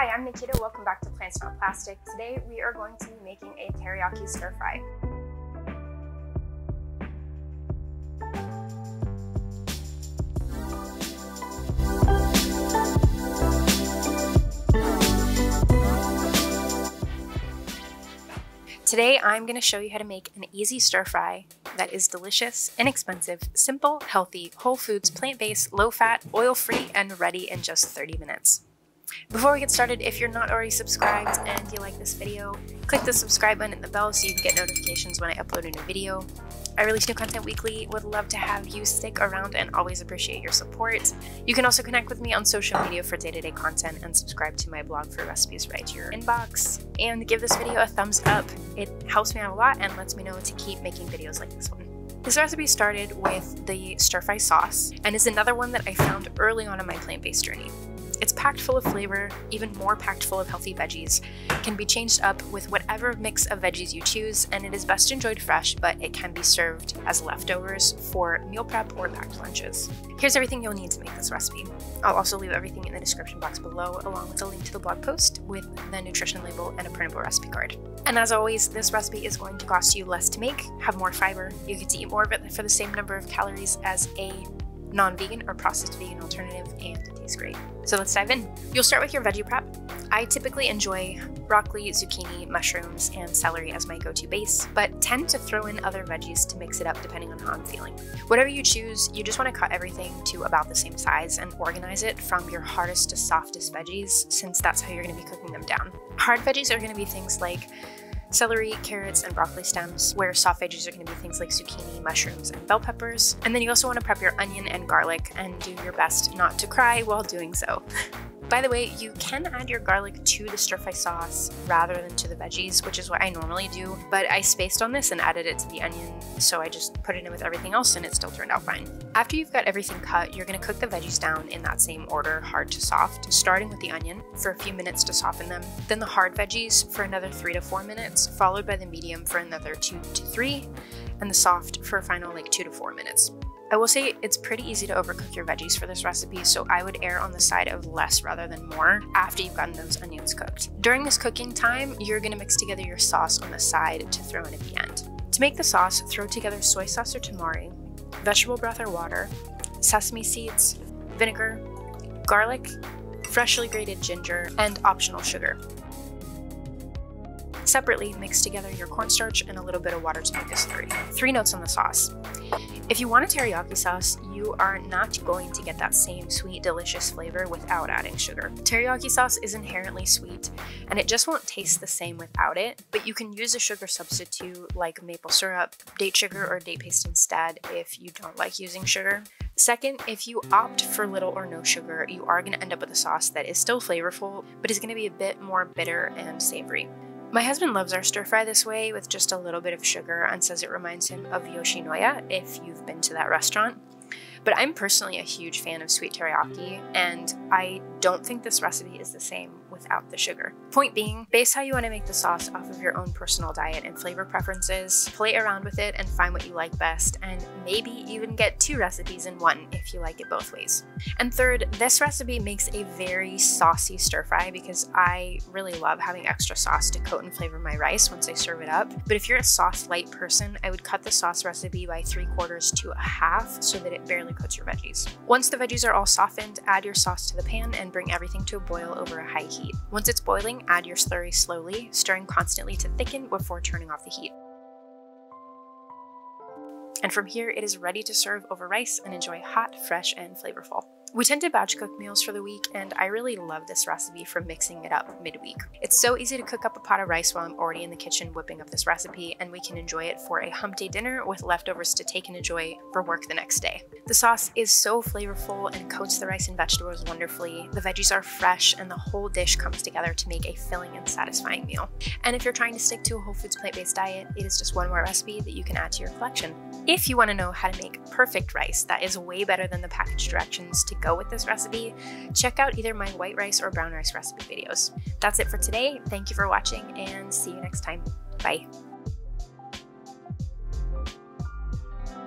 Hi, I'm Nikita. Welcome back to Plants Not Plastic. Today we are going to be making a teriyaki stir fry. Today I'm going to show you how to make an easy stir fry that is delicious, inexpensive, simple, healthy, whole foods, plant-based, low-fat, oil-free, and ready in just 30 minutes. Before we get started, if you're not already subscribed and you like this video, click the subscribe button and the bell so you can get notifications when I upload a new video. I release new content weekly, would love to have you stick around and always appreciate your support. You can also connect with me on social media for day-to-day content and subscribe to my blog for recipes right to your inbox. And give this video a thumbs up. It helps me out a lot and lets me know to keep making videos like this one. This recipe started with the stir-fry sauce and is another one that I found early on in my plant-based journey. It's packed full of flavor, even more packed full of healthy veggies, can be changed up with whatever mix of veggies you choose, and it is best enjoyed fresh, but it can be served as leftovers for meal prep or packed lunches. Here's everything you'll need to make this recipe. I'll also leave everything in the description box below, along with a link to the blog post with the nutrition label and a printable recipe card. And as always, this recipe is going to cost you less to make, have more fiber, you get to eat more of it for the same number of calories as a non-vegan or processed vegan alternative, and it tastes great. So let's dive in. You'll start with your veggie prep. I typically enjoy broccoli, zucchini, mushrooms, and celery as my go-to base, but tend to throw in other veggies to mix it up depending on how I'm feeling. Whatever you choose, you just want to cut everything to about the same size and organize it from your hardest to softest veggies, since that's how you're going to be cooking them down. Hard veggies are going to be things like celery, carrots, and broccoli stems, where soft veggies are going to be things like zucchini, mushrooms, and bell peppers. And then you also want to prep your onion and garlic and do your best not to cry while doing so. By the way, you can add your garlic to the stir-fry sauce rather than to the veggies, which is what I normally do, but I spaced on this and added it to the onion, so I just put it in with everything else and it still turned out fine. After you've got everything cut, you're going to cook the veggies down in that same order, hard to soft, starting with the onion for a few minutes to soften them, then the hard veggies for another 3 to 4 minutes, followed by the medium for another 2 to 3, and the soft for a final 2 to 4 minutes. I will say it's pretty easy to overcook your veggies for this recipe, so I would err on the side of less rather than more after you've gotten those onions cooked. During this cooking time, you're going to mix together your sauce on the side to throw in at the end. To make the sauce, throw together soy sauce or tamari, vegetable broth or water, sesame seeds, vinegar, garlic, freshly grated ginger, and optional sugar. Separately, mix together your cornstarch and a little bit of water to make a slurry. 3 notes on the sauce. If you want a teriyaki sauce, you are not going to get that same sweet, delicious flavor without adding sugar. Teriyaki sauce is inherently sweet, and it just won't taste the same without it, but you can use a sugar substitute like maple syrup, date sugar, or date paste instead if you don't like using sugar. Second, if you opt for little or no sugar, you are going to end up with a sauce that is still flavorful, but is going to be a bit more bitter and savory. My husband loves our stir fry this way with just a little bit of sugar and says it reminds him of Yoshinoya if you've been to that restaurant. But I'm personally a huge fan of sweet teriyaki, and I don't think this recipe is the same without the sugar. Point being, base how you want to make the sauce off of your own personal diet and flavor preferences, play around with it and find what you like best, and maybe even get 2 recipes in one if you like it both ways. And third, this recipe makes a very saucy stir fry because I really love having extra sauce to coat and flavor my rice once I serve it up. But if you're a sauce light person, I would cut the sauce recipe by 3/4 to a half so that it barely coats your veggies. Once the veggies are all softened, add your sauce to the pan and bring everything to a boil over a high heat. Once it's boiling, add your slurry slowly, stirring constantly to thicken before turning off the heat. And from here, it is ready to serve over rice and enjoy hot, fresh, and flavorful. We tend to batch cook meals for the week, and I really love this recipe for mixing it up midweek. It's so easy to cook up a pot of rice while I'm already in the kitchen whipping up this recipe, and we can enjoy it for a hump day dinner with leftovers to take and enjoy for work the next day. The sauce is so flavorful and coats the rice and vegetables wonderfully. The veggies are fresh, and the whole dish comes together to make a filling and satisfying meal. And if you're trying to stick to a whole foods plant-based diet, it is just one more recipe that you can add to your collection. If you want to know how to make perfect rice that is way better than the packaged directions to go with this recipe, check out either my white rice or brown rice recipe videos. That's it for today. Thank you for watching and see you next time. Bye.